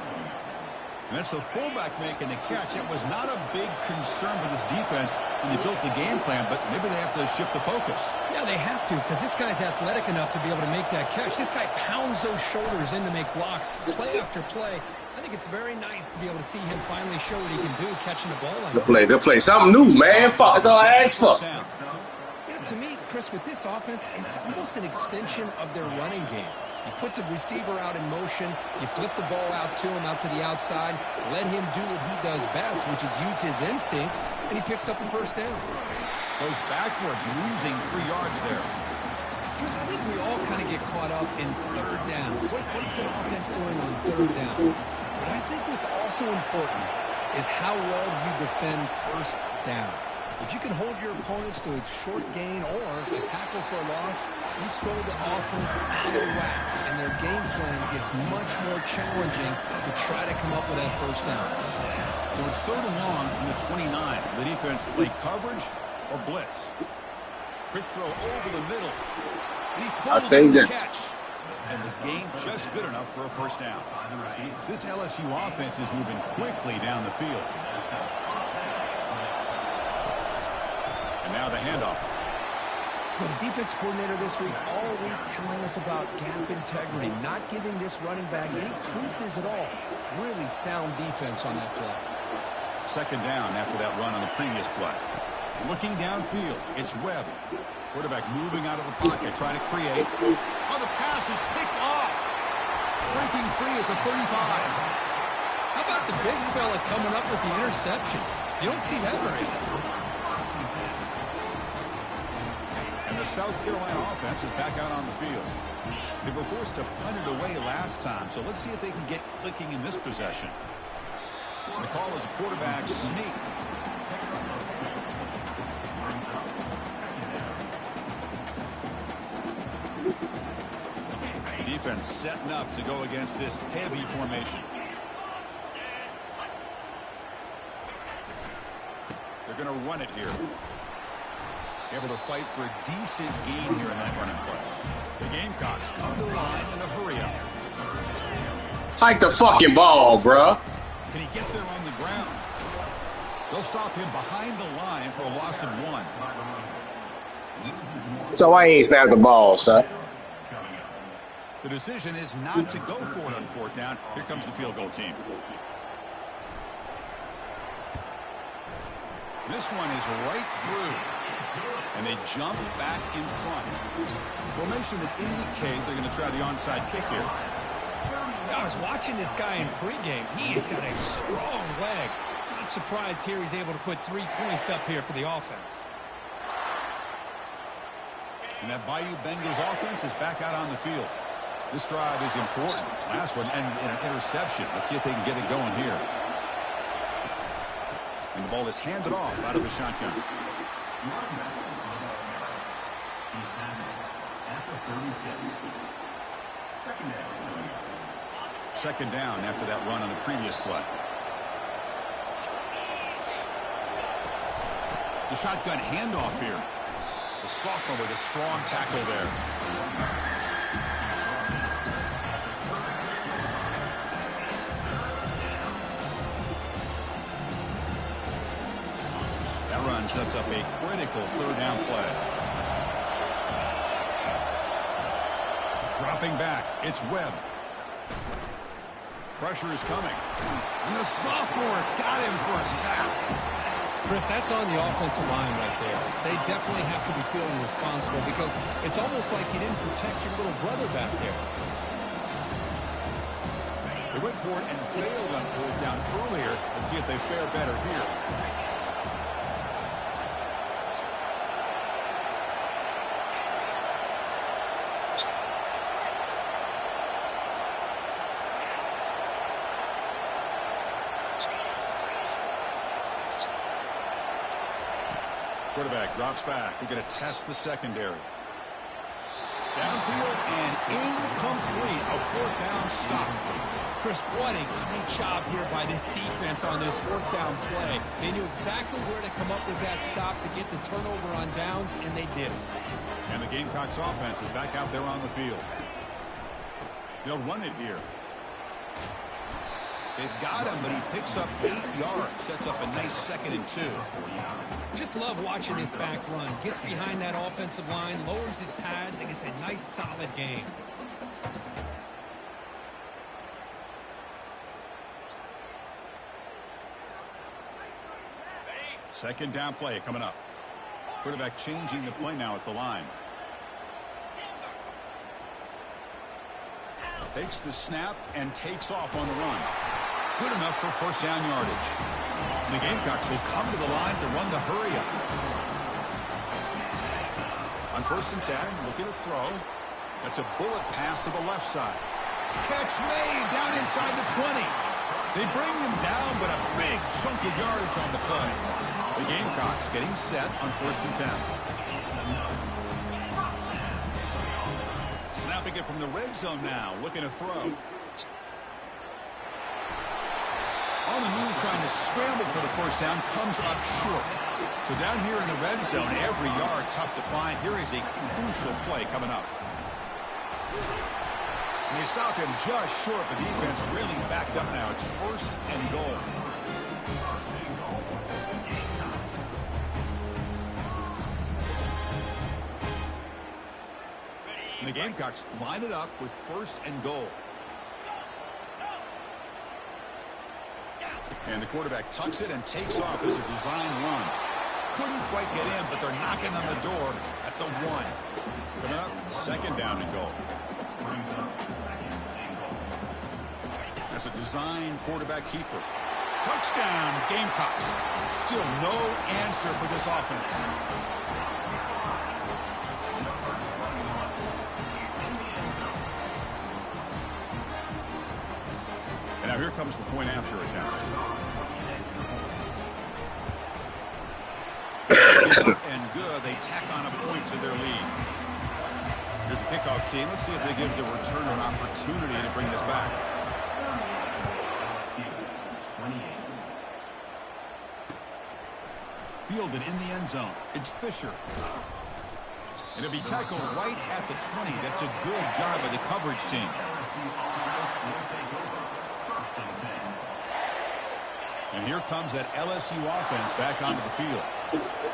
[SPEAKER 2] And that's the fullback making the catch. It was not a big concern for this defense when they built the game plan, but maybe they have to shift the focus.
[SPEAKER 3] Yeah, they have to, because this guy's athletic enough to be able to make that catch. This guy pounds those shoulders in to make blocks play after play. I think it's very nice to be able to see him finally show what he can do catching the ball like that.
[SPEAKER 5] They'll play something new, man. Fuck, that's all I asked for.
[SPEAKER 3] To me, Chris, with this offense, it's almost an extension of their running game. You put the receiver out in motion, you flip the ball out to him, out to the outside, let him do what he does best, which is use his instincts, and he picks up a first down.
[SPEAKER 2] Goes backwards, losing 3 yards there.
[SPEAKER 3] Chris, I think we all kind of get caught up in third down. What's an offense doing on third down? But I think what's also important is how well you defend first down. If you can hold your opponents to a short gain or a tackle for a loss, you throw the offense out of whack, and their game plan gets much more challenging to try to come up with that first down.
[SPEAKER 2] So it's 3rd and long from the 29. The defense play coverage or blitz. Quick throw over the middle. And he pulls in the catch. And the game just good enough for a first down. This LSU offense is moving quickly down the field. And now the handoff.
[SPEAKER 3] Well, the defense coordinator this week all week telling us about gap integrity, not giving this running back any creases at all. Really sound defense on that play.
[SPEAKER 2] 2nd down after that run on the previous play. Looking downfield, it's Webb. Quarterback moving out of the pocket, trying to create. Oh, the pass is picked off. Breaking free at the 35.
[SPEAKER 3] How about the big fella coming up with the interception? You don't see that very often.
[SPEAKER 2] And the South Carolina offense is back out on the field. They were forced to punt it away last time, so let's see if they can get clicking in this possession. The call is a quarterback sneak. Defense setting up to go against this heavy formation. They're going to run it here. Able to fight for a decent gain here in that running play. The Gamecocks come to the line in a hurry-up.
[SPEAKER 5] Hike the fucking ball, bruh.
[SPEAKER 2] Can he get there on the ground? They'll stop him behind the line for a loss of 1.
[SPEAKER 5] So I ain't snapped the ball, son.
[SPEAKER 2] The decision is not to go for it on 4th down. Here comes the field goal team. This one is right through. And they jump back in front. Formation that indicates they're going to try the onside kick here.
[SPEAKER 3] I was watching this guy in pregame. He has got a strong leg. Not surprised here he's able to put 3 points up here for the offense.
[SPEAKER 2] And that Bayou Bengals offense is back out on the field. This drive is important. Last one, and an interception. Let's see if they can get it going here. And the ball is handed off out of the shotgun. Second down after that run on the previous play. The shotgun handoff here. The sophomore with a strong tackle there. and sets up a critical third down play. Dropping back, it's Webb. Pressure is coming. And the sophomore's got him for a sack.
[SPEAKER 3] Chris, that's on the offensive line right there. They definitely have to be feeling responsible because it's almost like you didn't protect your little brother back there.
[SPEAKER 2] They went for it and failed on fourth down earlier. Let's see if they fare better here. Quarterback drops back. They're going to test the secondary. Downfield and incomplete. A fourth down stop.
[SPEAKER 3] Chris, what a great job here by this defense on this fourth down play. They knew exactly where to come up with that stop to get the turnover on downs, and they did it.
[SPEAKER 2] And the Gamecocks offense is back out there on the field. They'll run it here. They've got him, but he picks up 8 yards. Sets up a nice 2nd and 2.
[SPEAKER 3] Just love watching this back run. Gets behind that offensive line, lowers his pads, and gets a nice, solid gain.
[SPEAKER 2] Second down play coming up. Quarterback changing the play now at the line. Takes the snap and takes off on the run. Good enough for first down yardage. And the Gamecocks will come to the line to run the hurry up. On 1st and 10, looking to throw. That's a bullet pass to the left side. Catch made down inside the 20. They bring him down, but a big chunk of yardage on the play. The Gamecocks getting set on 1st and 10. Snapping it from the red zone now, looking to throw. On the move, trying to scramble for the first down, comes up short. So down here in the red zone, every yard tough to find. Here is a crucial play coming up. And they stop him just short, but the defense really backed up now. It's 1st and goal. And the Gamecocks line it up with 1st and goal. And the quarterback tucks it and takes off as a design run. Couldn't quite get in, but they're knocking on the door at the 1. Coming up, 2nd down and goal. That's a design quarterback keeper. Touchdown, Gamecocks. Still no answer for this offense. And now here comes the point after attempt. And good, they tack on a point to their lead. Here's a kickoff team. Let's see if they give the returner an opportunity to bring this back. Fielded in the end zone. It's Fisher. And it'll be tackled right at the 20. That's a good job by the coverage team. And here comes that LSU offense back onto the field.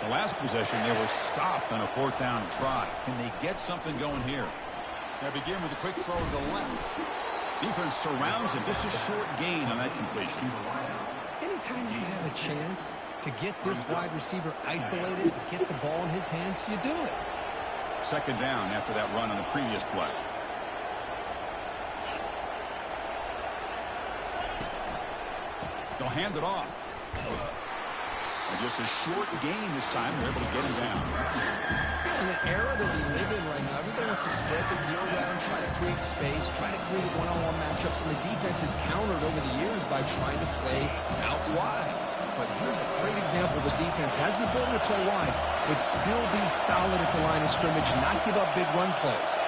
[SPEAKER 2] The last possession, they were stopped on a 4th down try. Can they get something going here? They begin with a quick throw to the left. Defense surrounds him. Just a short gain on that completion.
[SPEAKER 3] Anytime you have a chance to get this wide receiver isolated, get the ball in his hands, you do it.
[SPEAKER 2] 2nd down after that run on the previous play. They'll hand it off. And just a short gain this time. They're able to get him down.
[SPEAKER 3] In the era that we live in right now, everybody wants to spread the field around, try to create space, try to create one-on-one matchups, and the defense has countered over the years by trying to play out wide. But here's a great example. The defense has the ability to play wide, but still be solid at the line of scrimmage, not give up big run plays.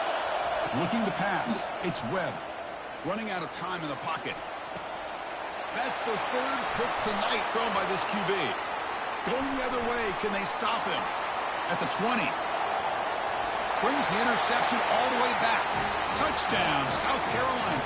[SPEAKER 2] Looking to pass. It's Webb. Running out of time in the pocket. That's the 3rd pick tonight thrown by this QB. Going the other way, can they stop him? At the 20. Brings the interception all the way back. Touchdown, South Carolina.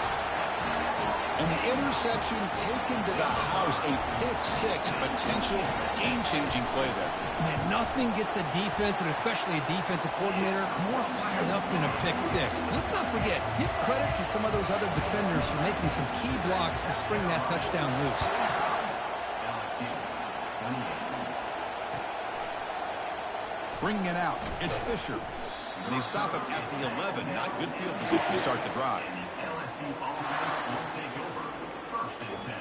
[SPEAKER 2] And the interception taken to the house, a pick-6, potential game-changing play there.
[SPEAKER 3] Man, nothing gets a defense, and especially a defensive coordinator, more fired up than a pick-6. Let's not forget, give credit to some of those other defenders for making some key blocks to spring that touchdown loose.
[SPEAKER 2] Bringing it out, it's Fisher. And they stop him at the 11. Not good field position to start the drive.
[SPEAKER 4] LSU offense will take over. First and 10.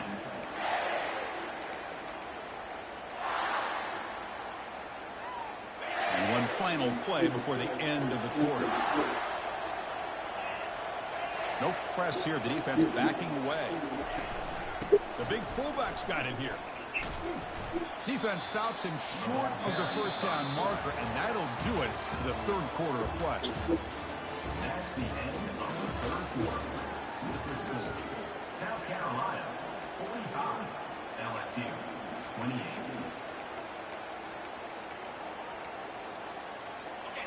[SPEAKER 2] And one final play before the end of the quarter. No press here. The defense backing away. The big fullback's got it here. Defense stops him short of the first down marker, and that'll do it for the third quarter of play.
[SPEAKER 4] That's the end of the third quarter. With the score, South Carolina 45, LSU 28.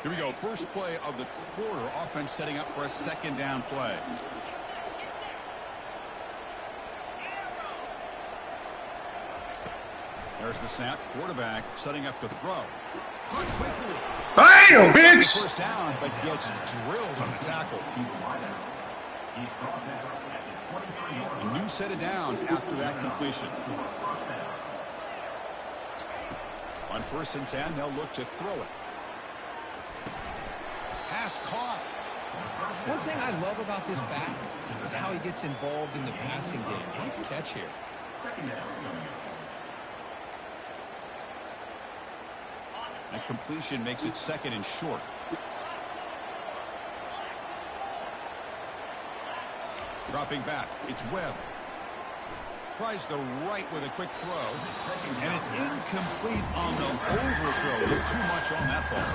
[SPEAKER 2] Here we go. First play of the quarter. Offense setting up for a second down play. There's the snap. Quarterback setting up to throw. Run quickly.
[SPEAKER 5] Bam, bitch!
[SPEAKER 2] First down, but gets drilled on the tackle.
[SPEAKER 4] He's brought down at the 23-yard line.
[SPEAKER 2] A new set of downs after that completion. On 1st and 10, they'll look to throw it. Pass caught.
[SPEAKER 3] One thing I love about this back is how he gets involved in the passing game. Nice catch here.
[SPEAKER 4] Second down coming up.
[SPEAKER 2] That completion makes it second and short. Dropping back, it's Webb. Tries the right with a quick throw. And it's incomplete on the overthrow. Just too much on that ball.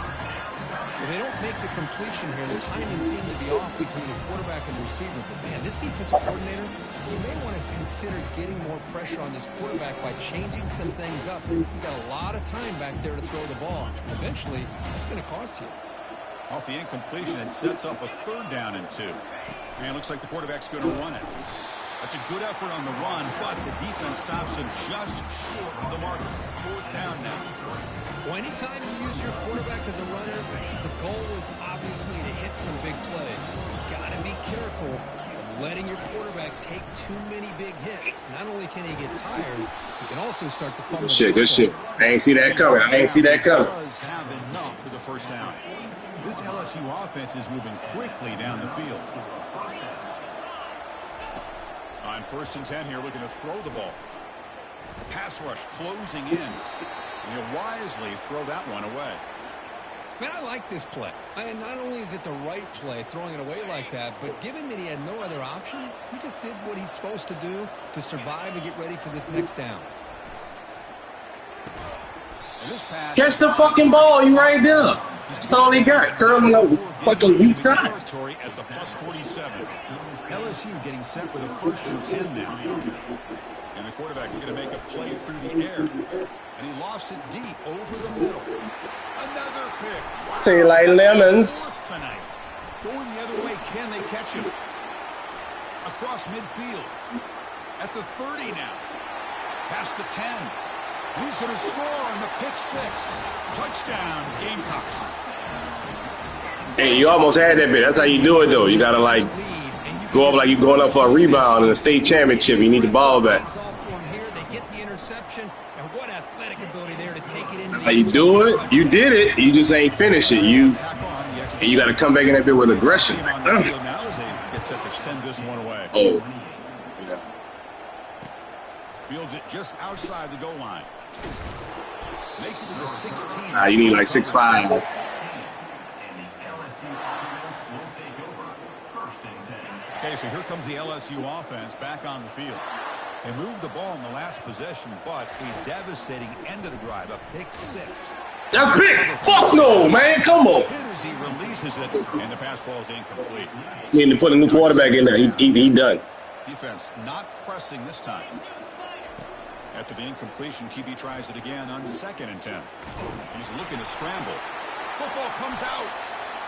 [SPEAKER 3] Well, they don't make the completion here. The timing seemed to be off between the quarterback and the receiver. But, man, this defensive coordinator, you may want to consider getting more pressure on this quarterback by changing some things up. You've got a lot of time back there to throw the ball. Eventually, that's going to cost you.
[SPEAKER 2] Off the incompletion, it sets up a third down and 2. And it looks like the quarterback's going to run it. That's a good effort on the run, but the defense stops him just short of the marker. Fourth down now.
[SPEAKER 3] Well, anytime you use your quarterback as a runner, the goal is obviously to hit some big plays. You've got to be careful of letting your quarterback take too many big hits. Not only can he get tired, he can also start to fumble.
[SPEAKER 5] Good shit. I ain't see that coming.
[SPEAKER 2] Does have enough for the first down. This LSU offense is moving quickly down the field. On 1st and 10 here, looking to throw the ball. Pass rush closing in. And he'll wisely throw that one away.
[SPEAKER 3] Man, I like this play. Not only is it the right play, throwing it away like that, but given that he had no other option, he just did what he's supposed to do to survive and get ready for this next down.
[SPEAKER 2] And this pass
[SPEAKER 5] Catch the fucking ball, you right there. That's all he got. Curling over fucking weak side.
[SPEAKER 2] Territory at the plus 47. LSU getting set with a 1st and 10 now. And the quarterback is going to make a play through the air. And he lofts it deep over the middle. Another pick. Wow.
[SPEAKER 5] Say like lemons.
[SPEAKER 2] Tonight. Going the other way, can they catch him? Across midfield. At the 30 now. Past the 10. And he's going to score on the pick 6. Touchdown, Gamecocks.
[SPEAKER 5] Hey, you almost had that bit. That's how you do it, though. You got to, like, go up like you're going up for a rebound in the state championship. You need the ball back.
[SPEAKER 3] They get the interception, and what athletic ability there to take it in.
[SPEAKER 5] How you do it? You did it. You just ain't finish it. You got to come back in that bit with aggression.
[SPEAKER 2] Now as they get set to send this one away.
[SPEAKER 5] Oh.
[SPEAKER 2] Fields it just outside the goal line. Makes it to the 16.
[SPEAKER 5] You need like 6'5".
[SPEAKER 2] Okay, so here comes the LSU offense back on the field. They moved the ball in the last possession, but a devastating end of the drive, a pick 6.
[SPEAKER 5] That pick? Fuck no, man. Come on.
[SPEAKER 2] Hit as he releases it, and the pass ball is incomplete.
[SPEAKER 5] You need to put a new quarterback in there. He done.
[SPEAKER 2] Defense not pressing this time. After the incompletion, QB tries it again on 2nd and 10. He's looking to scramble. Football comes out.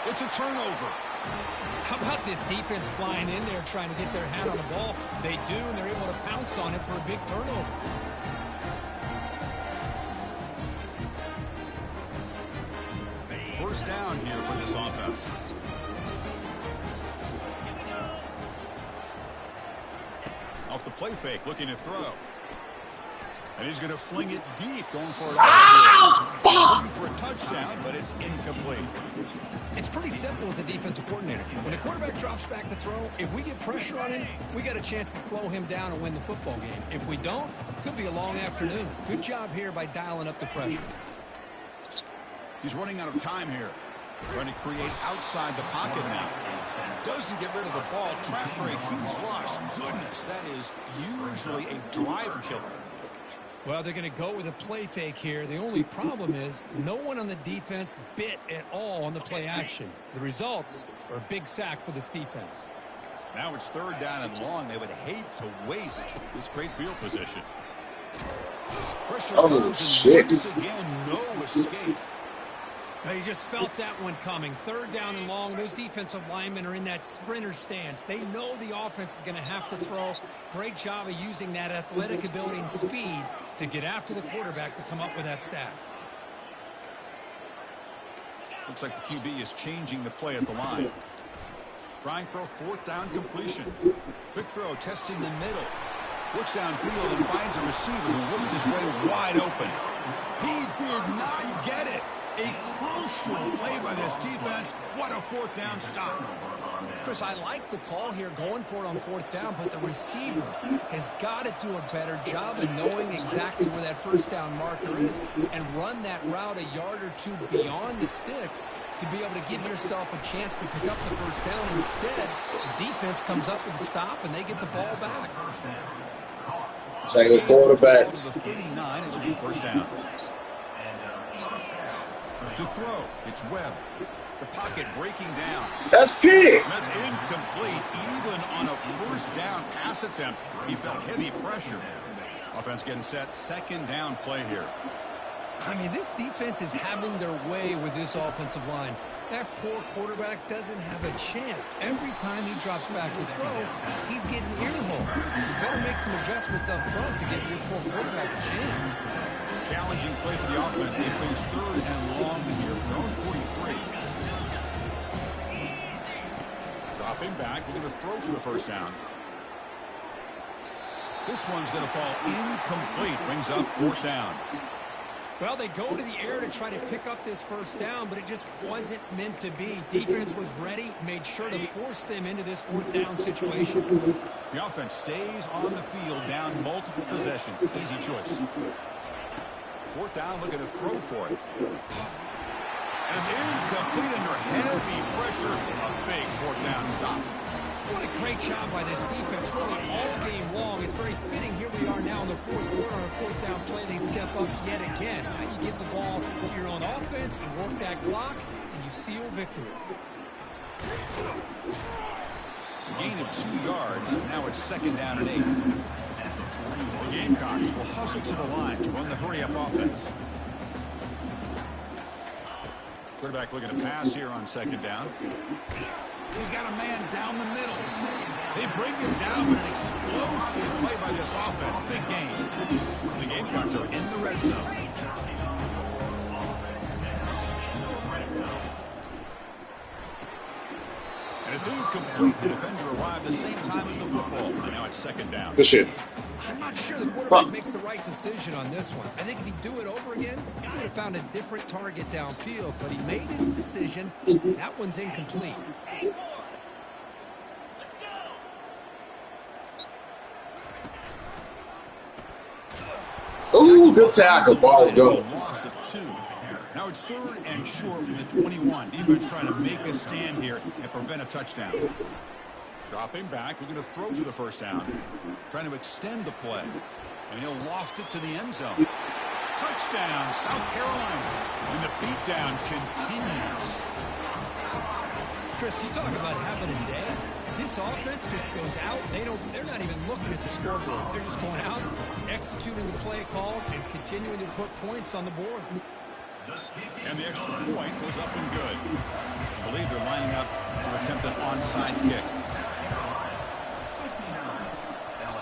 [SPEAKER 2] It's a turnover.
[SPEAKER 3] How about this defense flying in there trying to get their hand on the ball? They do, and they're able to pounce on it for a big turnover.
[SPEAKER 2] First down here for this offense. Off the play fake, looking to throw. And he's going to fling it deep, going for it. Looking for a touchdown, but it's incomplete.
[SPEAKER 3] It's pretty simple as a defensive coordinator. When the quarterback drops back to throw, if we get pressure on him, we got a chance to slow him down and win the football game. If we don't, it could be a long afternoon. Good job here by dialing up the pressure.
[SPEAKER 2] He's running out of time here. Trying to create outside the pocket now. Doesn't get rid of the ball. Trapped for a huge loss. Goodness, that is usually a drive killer.
[SPEAKER 3] Well, they're going to go with a play fake here. The only problem is no one on the defense bit at all on the play action. The results are a big sack for this defense.
[SPEAKER 2] Now it's third down and long. They would hate to waste this great field position. Pressure comes,
[SPEAKER 1] shit.
[SPEAKER 2] Once again, no escape.
[SPEAKER 3] Now, you just felt that one coming. Third down and long. Those defensive linemen are in that sprinter stance. They know the offense is going to have to throw. Great job of using that athletic ability and speed to get after the quarterback to come up with that sack.
[SPEAKER 2] Looks like the QB is changing the play at the line. Trying for a fourth down completion. Quick throw, testing the middle. Looks downfield and finds a receiver who worked his way wide open. He did not get it. A crucial play by this defense. What a fourth down stop.
[SPEAKER 3] Chris, I like the call here going for it on fourth down, but the receiver has got to do a better job of knowing exactly where that first down marker is and run that route a yard or two beyond the sticks to be able to give yourself a chance to pick up the first down. Instead, the defense comes up with a stop and they get the ball back.
[SPEAKER 1] Second quarterbacks.
[SPEAKER 2] 39, it'll be first down. To throw, it's Webb. The pocket breaking down.
[SPEAKER 1] That's big.
[SPEAKER 2] That's incomplete. Even on a first down pass attempt, he felt heavy pressure. Offense getting set. Second down play here.
[SPEAKER 3] I mean, this defense is having their way with this offensive line. That poor quarterback doesn't have a chance. Every time he drops back to throw, he's getting earhole. You better make some adjustments up front to give your poor quarterback a chance.
[SPEAKER 2] Challenging play for the offense. They face third and long here. Their own 43. Dropping back. We're going to throw for the first down. This one's going to fall incomplete. Brings up fourth down.
[SPEAKER 3] Well, they go to the air to try to pick up this first down, but it just wasn't meant to be. Defense was ready, made sure to force them into this fourth down situation.
[SPEAKER 2] The offense stays on the field, down multiple possessions. Easy choice. Fourth down, looking to throw for it. And it's incomplete under heavy pressure. A big fourth down stop.
[SPEAKER 3] What a great job by this defense, really all game long. It's very fitting. Here we are now in the fourth quarter on a fourth down play. They step up yet again. Now you get the ball to your own offense, you work that clock, and you seal victory.
[SPEAKER 2] A gain of 2 yards. Now it's second down and 8. The Gamecocks will hustle to the line to run the hurry-up offense. Quarterback looking to pass here on second down. He's got a man down the middle. They bring him down, but an explosive play by this offense. Big game. The Gamecocks are in the red zone. And it's incomplete. The defender arrived the same time as the football. And now it's second down.
[SPEAKER 1] Good shit.
[SPEAKER 3] I'm not sure the quarterback makes the right decision on this one. I think if he'd do it over again, he would have found a different target downfield, but he made his decision. That one's incomplete.
[SPEAKER 1] Ooh, good tackle. Ball go.
[SPEAKER 2] It's a loss of 2. Now it's third and short from the 21. Defense trying to make a stand here and prevent a touchdown. Dropping back, looking to throw for the first down. Trying to extend the play. And he'll loft it to the end zone. Touchdown, South Carolina. And the beatdown continues.
[SPEAKER 3] Chris, you talk about having a day. This offense just goes out. They're not even looking at the scoreboard. They're just going out, executing the play called, and continuing to put points on the board.
[SPEAKER 2] And the extra point was up and good. believe they're lining up to attempt an onside kick.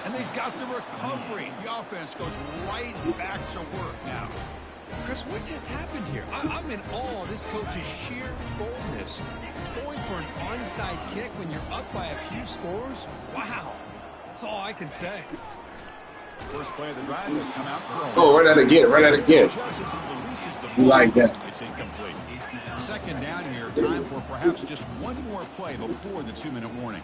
[SPEAKER 2] And they've got the recovery. The offense goes right back to work now.
[SPEAKER 3] Chris, what just happened here? I'm in awe of this coach's sheer boldness. Going for an onside kick when you're up by a few scores? Wow. That's all I can say.
[SPEAKER 2] First play of the drive, they'll come out throwing.
[SPEAKER 5] Oh, run that again. Run that again.
[SPEAKER 2] You
[SPEAKER 5] like that.
[SPEAKER 2] It's incomplete. Second down here, time for perhaps just one more play before the 2-minute warning.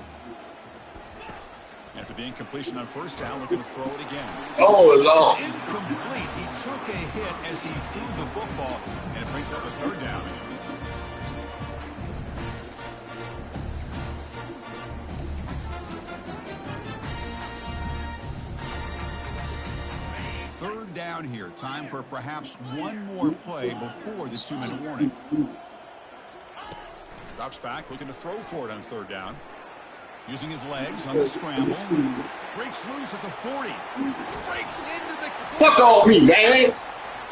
[SPEAKER 2] After the incompletion on first down, looking to throw it again.
[SPEAKER 5] Oh, Lord.
[SPEAKER 2] It's incomplete. He took a hit as he threw the football, and it brings up a third down. Third down here. Time for perhaps one more play before the 2-minute warning. Drops back, looking to throw for it on third down. Using his legs on the scramble. Breaks loose at the 40. Breaks into the...
[SPEAKER 5] Fuck off me, man.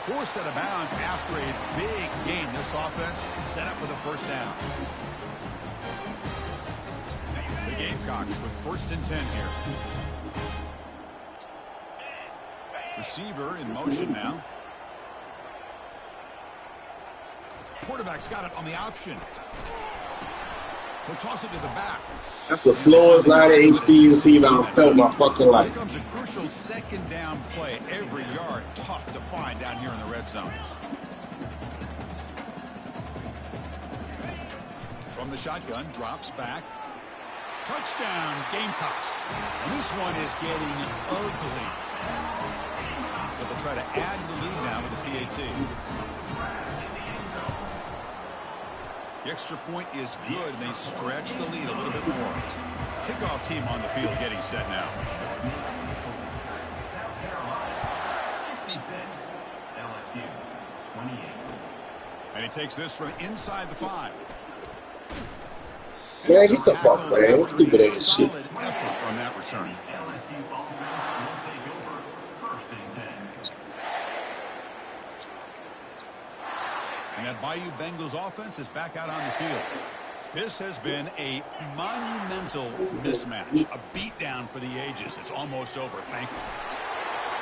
[SPEAKER 2] Forced out of bounds after a big gain. This offense set up with a first down. The Gamecocks with 1st and 10 here. Receiver in motion now. Quarterback's got it on the option. He'll toss it to the back.
[SPEAKER 5] That's the slowest line of HD receiver I've felt in my fucking life.
[SPEAKER 2] Here comes a crucial second down play. Every yard tough to find down here in the red zone. From the shotgun, drops back. Touchdown, Gamecocks. And this one is getting ugly. But they'll try to add to the lead now with the PAT. The extra point is good, and they stretch the lead a little bit more. Kickoff team on the field getting set now.
[SPEAKER 4] South Carolina, 66, LSU, 28.
[SPEAKER 2] And he takes this from inside the 5.
[SPEAKER 5] Man, get the fuck, man. Stupid ass shit.
[SPEAKER 2] Solid effort on that return.
[SPEAKER 4] LSU offense will take over 1st and 10.
[SPEAKER 2] And that Bayou Bengals offense is back out on the field. This has been a monumental mismatch, a beatdown for the ages. It's almost over, thankfully.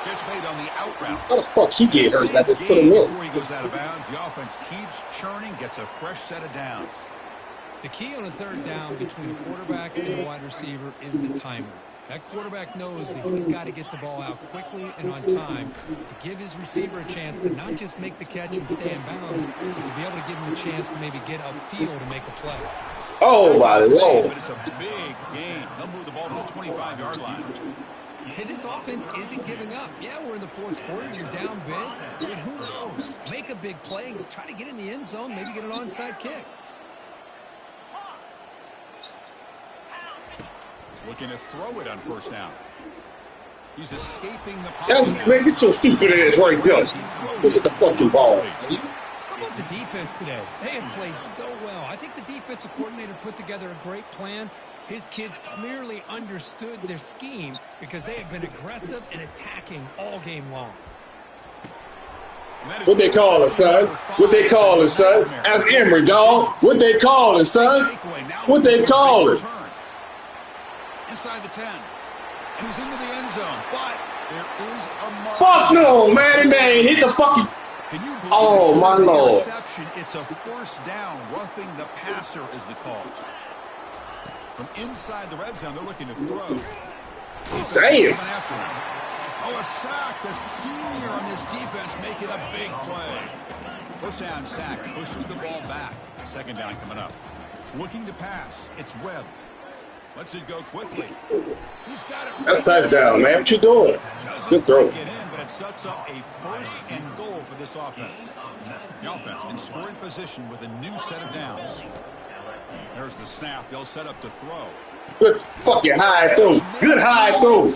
[SPEAKER 2] Catch made on the out route.
[SPEAKER 5] How the fuck he get hurt? I just put him
[SPEAKER 2] Before
[SPEAKER 5] in.
[SPEAKER 2] he goes out of bounds, the offense keeps churning, gets a fresh set of downs.
[SPEAKER 3] The key on a third down between a quarterback and a wide receiver is the timer. That quarterback knows that he's got to get the ball out quickly and on time to give his receiver a chance to not just make the catch and stay in bounds, but to be able to give him a chance to maybe get upfield to make a play.
[SPEAKER 5] Oh, my Lord.
[SPEAKER 2] But it's a big gain. They'll move the ball to the 25-yard line.
[SPEAKER 3] Hey, this offense isn't giving up. Yeah, we're in the 4th quarter. You're down big. But who knows? Make a big play and try to get in the end zone, maybe get an onside kick.
[SPEAKER 2] Looking to throw it on first down. He's escaping the pocket.
[SPEAKER 5] Yeah, man, get your stupid ass right there. Look at the fucking ball.
[SPEAKER 3] How about the defense today? They have played so well. I think the defensive coordinator put together a great plan. His kids clearly understood their scheme because they have been aggressive and attacking all game long.
[SPEAKER 5] What they call it, son? What they call it, son? Ask Emory, dog. What they call it, son? What they call it?
[SPEAKER 2] Inside the 10. And he's into the end zone. But there is a mark.
[SPEAKER 5] Fuck no, man. Man, hit the fucking...
[SPEAKER 2] Can you believe
[SPEAKER 5] Oh, my Lord.
[SPEAKER 2] Interception? It's a first down. Roughing the passer is the call. From inside the red zone, they're looking to throw. Defense
[SPEAKER 5] Damn.
[SPEAKER 2] coming after him. Oh, a sack. The senior on this defense making a big play. First down sack. Pushes the ball back. Second down coming up. Looking to pass. It's Webb. Lets it go quickly. He's got it.
[SPEAKER 5] That's a touchdown, man. What you doing? Good throw.
[SPEAKER 2] Get in, but it sets up a 1st and goal for this offense. The offense in scoring position with a new set of downs. There's the snap. They'll set up to throw.
[SPEAKER 5] Good fucking high throw. Good high throw.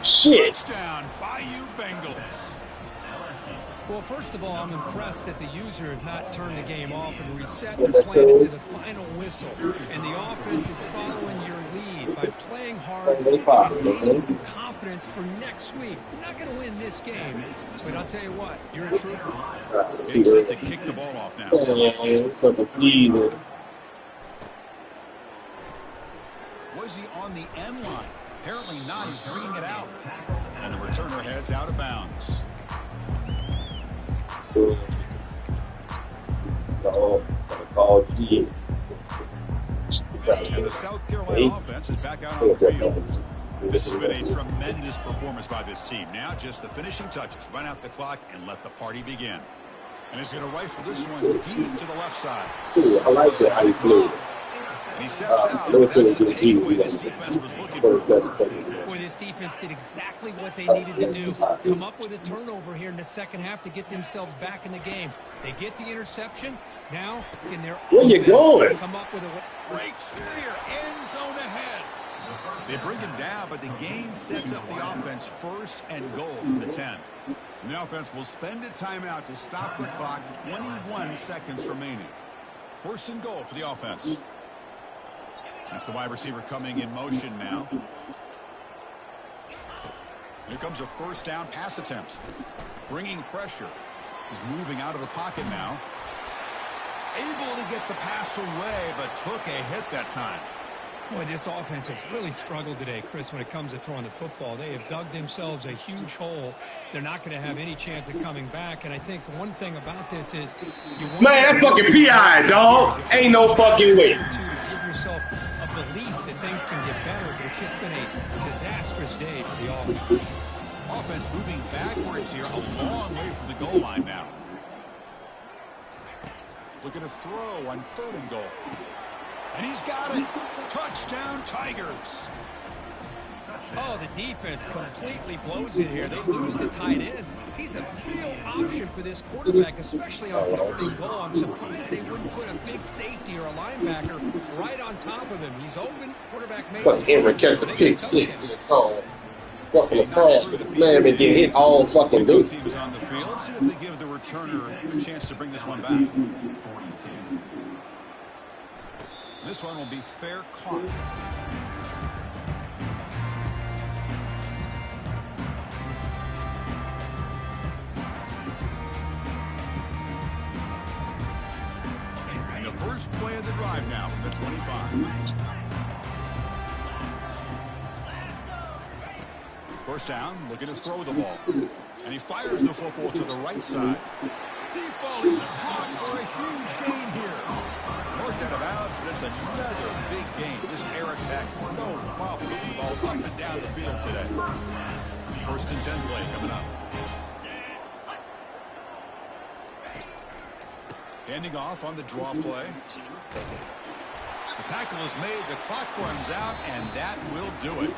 [SPEAKER 5] Shit.
[SPEAKER 2] Touchdown, Bayou Bengals.
[SPEAKER 3] Well, first of all, I'm impressed that the user has not turned the game off and reset their plan into the final whistle. And the offense is following your lead by playing hard and gaining some confidence for next week. We're not going to win this game, but I'll tell you what, you're a trooper.
[SPEAKER 2] Getting set to kick the ball off now. Was he on the end line? Apparently not. He's bringing it out. And the returner heads out of bounds. And the South Carolina offense is back out on the field. This has been a tremendous performance by this team. Now just the finishing touches. Run out the clock and let the party begin. And he's going to rifle this one deep to the left side.
[SPEAKER 5] I like that how he flew.
[SPEAKER 2] And he steps out. But that's the takeaway this defense was looking for.
[SPEAKER 3] Boy, this defense did exactly what they needed to do. Come up with a turnover here in the second half to get themselves back in the game. They get the interception. Now, can their offense come up with a...
[SPEAKER 2] Breaks clear. End zone ahead. They bring him down, but the game sets up the offense first and goal from the 10. And the offense will spend a timeout to stop the clock. 21 seconds remaining. First and goal for the offense. That's the wide receiver coming in motion now. Here comes a first down pass attempt. Bringing pressure. He's moving out of the pocket now. Able to get the pass away, but took a hit that time.
[SPEAKER 3] Boy, this offense has really struggled today, Chris, when it comes to throwing the football. They have dug themselves a huge hole. They're not going to have any chance of coming back. And I think one thing about this is...
[SPEAKER 5] Man, that fucking PI, dog. Ain't no fucking way.
[SPEAKER 3] To give yourself a belief that things can get better, but it's just been a disastrous day for the offense.
[SPEAKER 2] Offense moving backwards here, a long way from the goal line now. Looking to throw on third and goal. And he's got it. Touchdown, Tigers.
[SPEAKER 3] Oh, the defense completely blows it here. They lose the tight end. He's a real option for this quarterback, especially on third and goal. I'm surprised they wouldn't put a big safety or a linebacker right on top of him. He's open. Quarterback made
[SPEAKER 5] Fucking Henry catch the pick six. Fucking the pass. Man, been getting hit all fucking day.
[SPEAKER 2] Teams on the field. Let's see if they give the returner a chance to bring this one back. This one will be fair caught. And the first play of the drive now from the 25. First down, looking to throw the ball. And he fires the football to the right side. Deep ball is caught for a huge gain here. Worked out of bounds, but it's another big gain. This air attack, no problem moving the ball up and down the field today. First and 10 play coming up. Handing off on the draw play. The tackle is made, the clock runs out, and that will do it.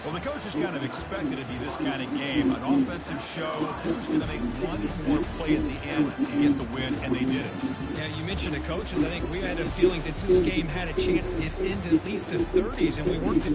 [SPEAKER 2] Well, the coaches kind of expected it to be this kind of game, an offensive show. Who's going to make one more play at the end to get the win, and they did it.
[SPEAKER 3] Yeah, you mentioned the coaches. I think we had a feeling that this game had a chance to get into at least the 30s, and we weren't.